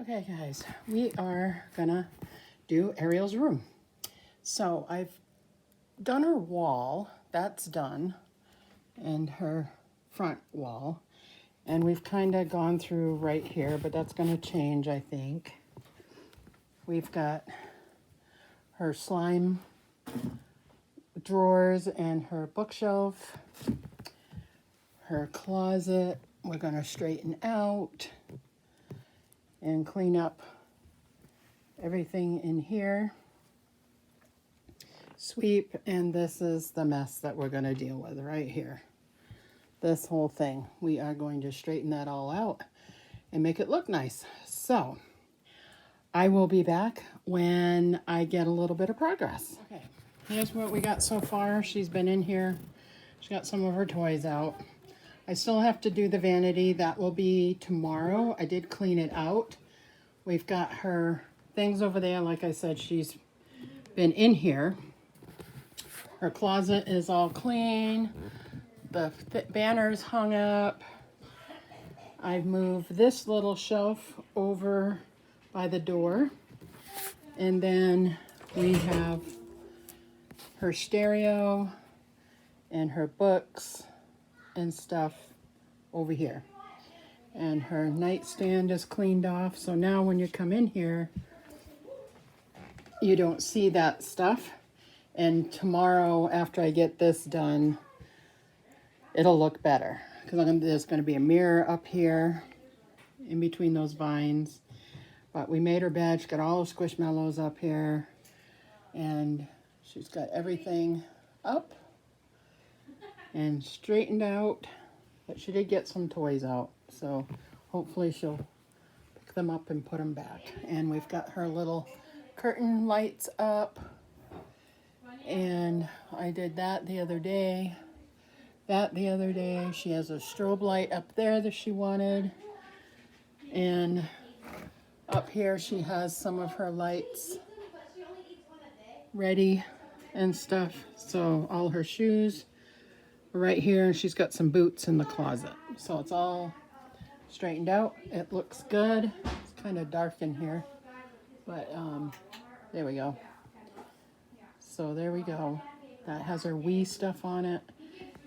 Okay guys, we are gonna do Ariel's room. So I've done her wall, that's done, and her front wall. And we've kind of gone through right here, but that's gonna change, I think. We've got her slime drawers and her bookshelf, her closet. We're gonna straighten out and clean up everything in here. Sweep, and this is the mess that we're going to deal with right here. This whole thing. We are going to straighten that all out and make it look nice. So, I will be back when I get a little bit of progress. Okay, here's what we got so far. She's been in here. She got some of her toys out. I still have to do the vanity. That will be tomorrow. I did clean it out. We've got her things over there. Like I said, she's been in here. Her closet is all clean. The banner's hung up. I've moved this little shelf over by the door. And then we have her stereo and her books and stuff over here. And her nightstand is cleaned off. So now when you come in here, you don't see that stuff. And tomorrow, after I get this done, it'll look better. Because there's going to be a mirror up here in between those vines. But we made her bed. She's got all the squishmallows up here. And she's got everything up and straightened out. But she did get some toys out. So hopefully she'll pick them up and put them back. And we've got her little curtain lights up. And I did that the other day. She has a strobe light up there that she wanted. And up here she has some of her lights ready and stuff. So all her shoes are right here. And she's got some boots in the closet. So it's all straightened out. It looks good. It's kind of dark in here. But there we go. So there we go. That has her wee stuff on it.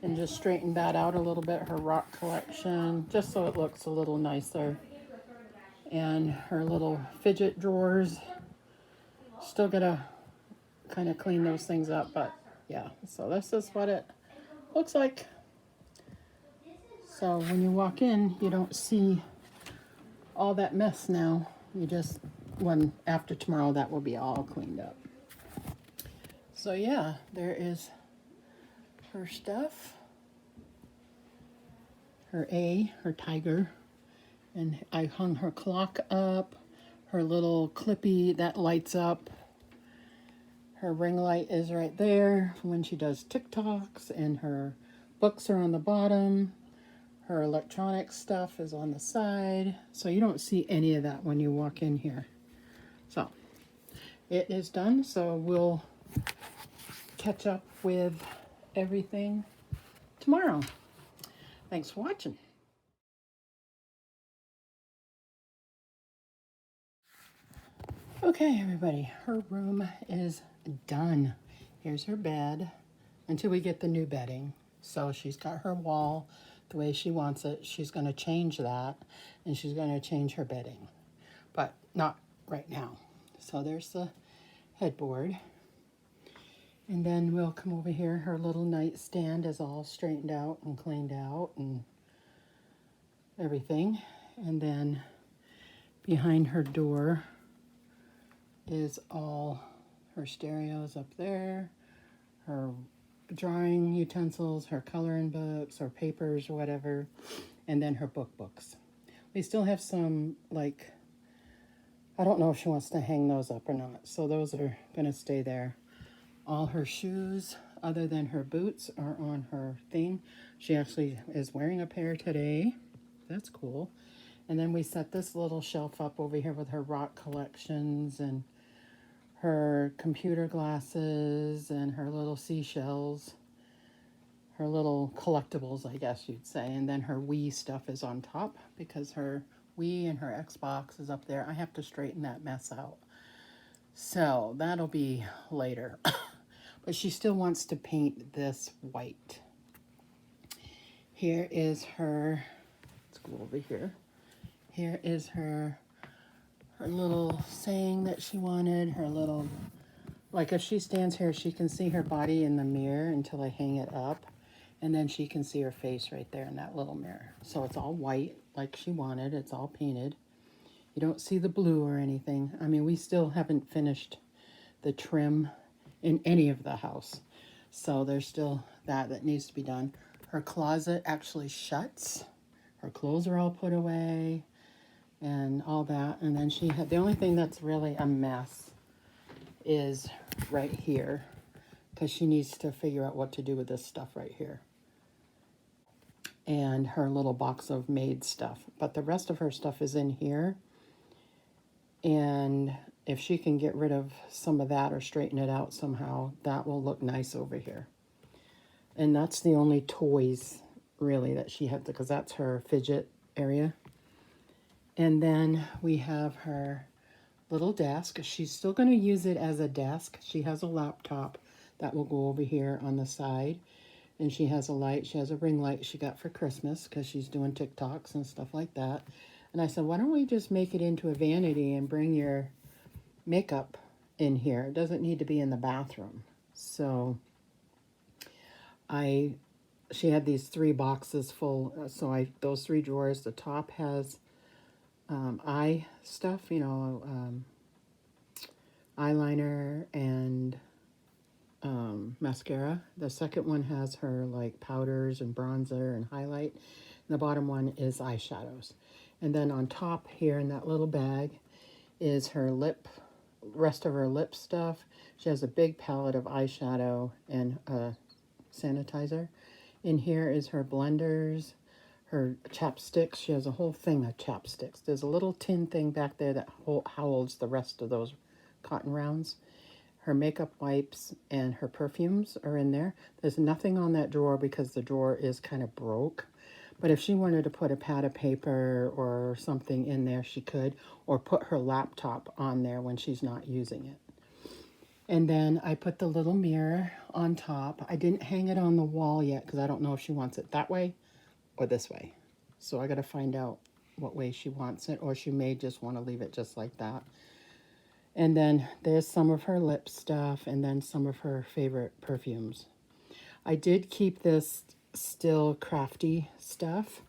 And just straightened that out a little bit. Her rock collection. Just so it looks a little nicer. And her little fidget drawers. Still gotta kind of clean those things up. But yeah. So this is what it looks like. So when you walk in, you don't see all that mess now. You just, after tomorrow, that will be all cleaned up. So yeah, there is her stuff, her tiger, and I hung her clock up, her little clippy that lights up. Her ring light is right there when she does TikToks, and her books are on the bottom. Her electronic stuff is on the side, so you don't see any of that when you walk in here. So it is done, so we'll catch up with everything tomorrow. Thanks for watching. Okay, everybody, her room is done. Here's her bed until we get the new bedding. So she's got her wall the way she wants it. She's going to change that, and she's going to change her bedding, but not right now. So there's the headboard. And then we'll come over here. Her little nightstand is all straightened out and cleaned out and everything. And then behind her door is all her stereos up there, her drawing utensils, her coloring books or papers or whatever, and then her books. We still have some, like, I don't know if she wants to hang those up or not. So those are going to stay there. All her shoes, other than her boots, are on her thing. She actually is wearing a pair today. That's cool. And then we set this little shelf up over here with her rock collections and her computer glasses and her little seashells. Her little collectibles, I guess you'd say. And then her Wii stuff is on top because her Wii and her Xbox is up there. I have to straighten that mess out. So that'll be later. But she still wants to paint this white. Here is her, let's go over here. Here is her little saying that she wanted, her little, like if she stands here, she can see her body in the mirror until I hang it up. And then she can see her face right there in that little mirror. So it's all white like she wanted. It's all painted. You don't see the blue or anything. I mean, we still haven't finished the trim in any of the house. So there's still that needs to be done. Her closet actually shuts. Her clothes are all put away and all that. And then she had, the only thing that's really a mess is right here, because she needs to figure out what to do with this stuff right here. And her little box of maid stuff. But the rest of her stuff is in here. And if she can get rid of some of that or straighten it out somehow, that will look nice over here. And that's the only toys, really, that she had, because that's her fidget area. And then we have her little desk. She's still going to use it as a desk. She has a laptop that will go over here on the side. And she has a light. She has a ring light she got for Christmas because she's doing TikToks and stuff like that. And I said, why don't we just make it into a vanity and bring your makeup in here? It doesn't need to be in the bathroom. So she had these 3 boxes full. So those 3 drawers, the top has eye stuff, you know, eyeliner and mascara. The second one has her like powders and bronzer and highlight. And the bottom one is eyeshadows. And then on top here in that little bag is her rest of her lip stuff. She has a big palette of eyeshadow and sanitizer. In here is her blenders, her chapsticks. She has a whole thing of chapsticks. There's a little tin thing back there that holds the rest of those cotton rounds. Her makeup wipes and her perfumes are in there. There's nothing on that drawer because the drawer is kind of broke. But if she wanted to put a pad of paper or something in there, she could. Or put her laptop on there when she's not using it. And then I put the little mirror on top. I didn't hang it on the wall yet because I don't know if she wants it that way or this way. So I got to find out what way she wants it. Or she may just want to leave it just like that. And then there's some of her lip stuff and then some of her favorite perfumes. I did keep this still crafty stuff.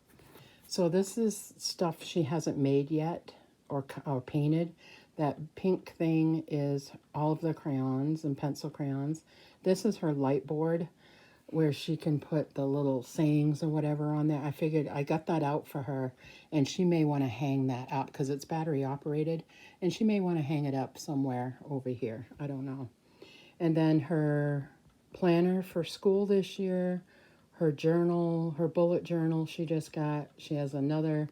So this is stuff she hasn't made yet or painted. That pink thing is all of the crayons and pencil crayons. This is her light board where she can put the little sayings or whatever on there. I figured I got that out for her, and she may want to hang that up because it's battery operated, and she may want to hang it up somewhere over here. I don't know. And then her planner for school this year, her journal, her bullet journal she just got. She has another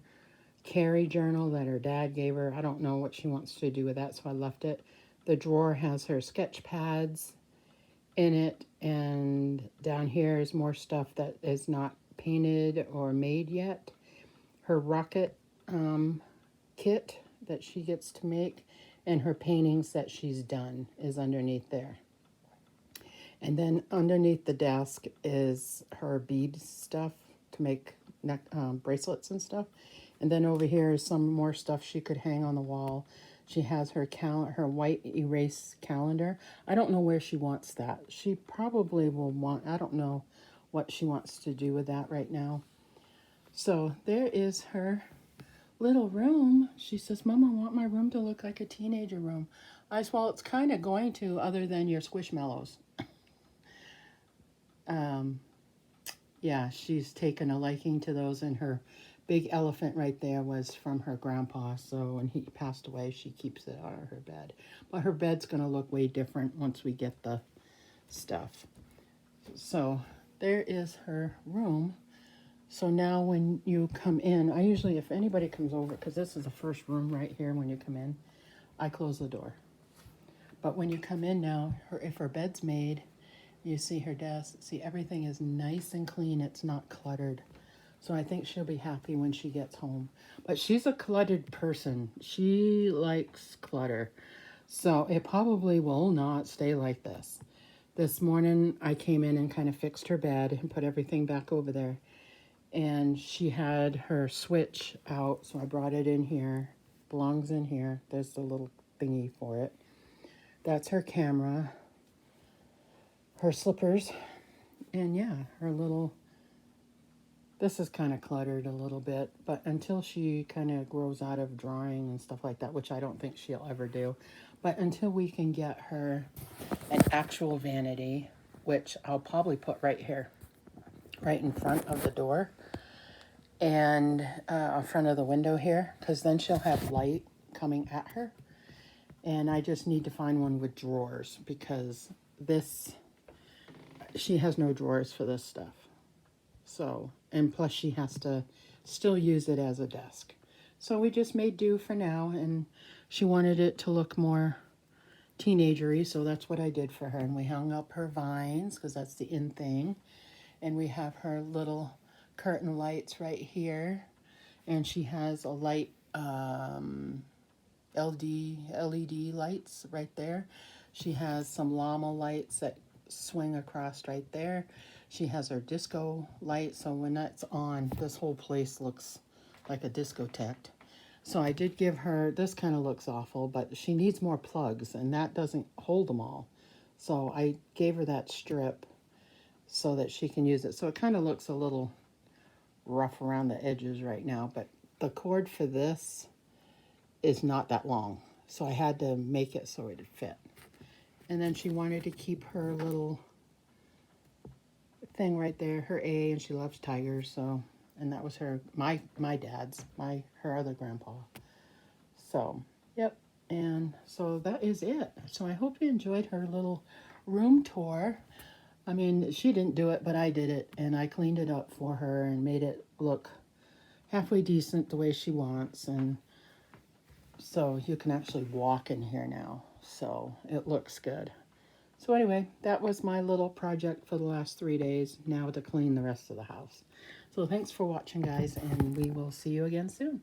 Carrie journal that her dad gave her. I don't know what she wants to do with that, so I left it. The drawer has her sketch pads in it, and down here is more stuff that is not painted or made yet. Her rocket kit that she gets to make, and her paintings that she's done is underneath there. And then underneath the desk is her bead stuff to make neck bracelets and stuff. And then over here is some more stuff she could hang on the wall. She has her white erase calendar. I don't know where she wants that. She probably will want, I don't know what she wants to do with that right now. So there is her little room. She says, Mom, I want my room to look like a teenager room. I said, well, it's kind of going to, other than your Squishmallows. Yeah, she's taken a liking to those, and her big elephant right there was from her grandpa. So when he passed away, she keeps it out of her bed. But her bed's going to look way different once we get the stuff. So there is her room. So now when you come in, I usually, if anybody comes over, because this is the first room right here when you come in, I close the door. But when you come in now, if her bed's made, you see her desk, see everything is nice and clean. It's not cluttered So I think she'll be happy when she gets home. But she's a cluttered person. She likes clutter. So it probably will not stay like this. This morning I came in and kind of fixed her bed and put everything back over there. And she had her switch out, so I brought it in here. Belongs in here. There's the little thingy for it. That's her camera, her slippers, and yeah, her little... This is kind of cluttered a little bit, but until she kind of grows out of drawing and stuff like that, which I don't think she'll ever do, but until we can get her an actual vanity, which I'll probably put right here, right in front of the door, and in front of the window here, because then she'll have light coming at her. And I just need to find one with drawers, because this, she has no drawers for this stuff. So, and plus she has to still use it as a desk. So we just made do for now, and she wanted it to look more teenagery, so that's what I did for her. And we hung up her vines, because that's the in thing. And we have her little curtain lights right here. And she has a light, LED lights right there. She has some llama lights that swing across right there. She has her disco light, so when that's on, this whole place looks like a discotheque. So I did give her, this kind of looks awful, but she needs more plugs, and that doesn't hold them all. So I gave her that strip so that she can use it. So it kind of looks a little rough around the edges right now, but the cord for this is not that long. So I had to make it so it'd fit. And then she wanted to keep her little thing right there, her A, and she loves tigers, so, and that was her, my dad's, her other grandpa. So, yep, and so that is it. So I hope you enjoyed her little room tour. I mean, she didn't do it, but I did it, and I cleaned it up for her and made it look halfway decent the way she wants, and so you can actually walk in here now, so it looks good. So anyway, that was my little project for the last 3 days, now to clean the rest of the house. So thanks for watching, guys, and we will see you again soon.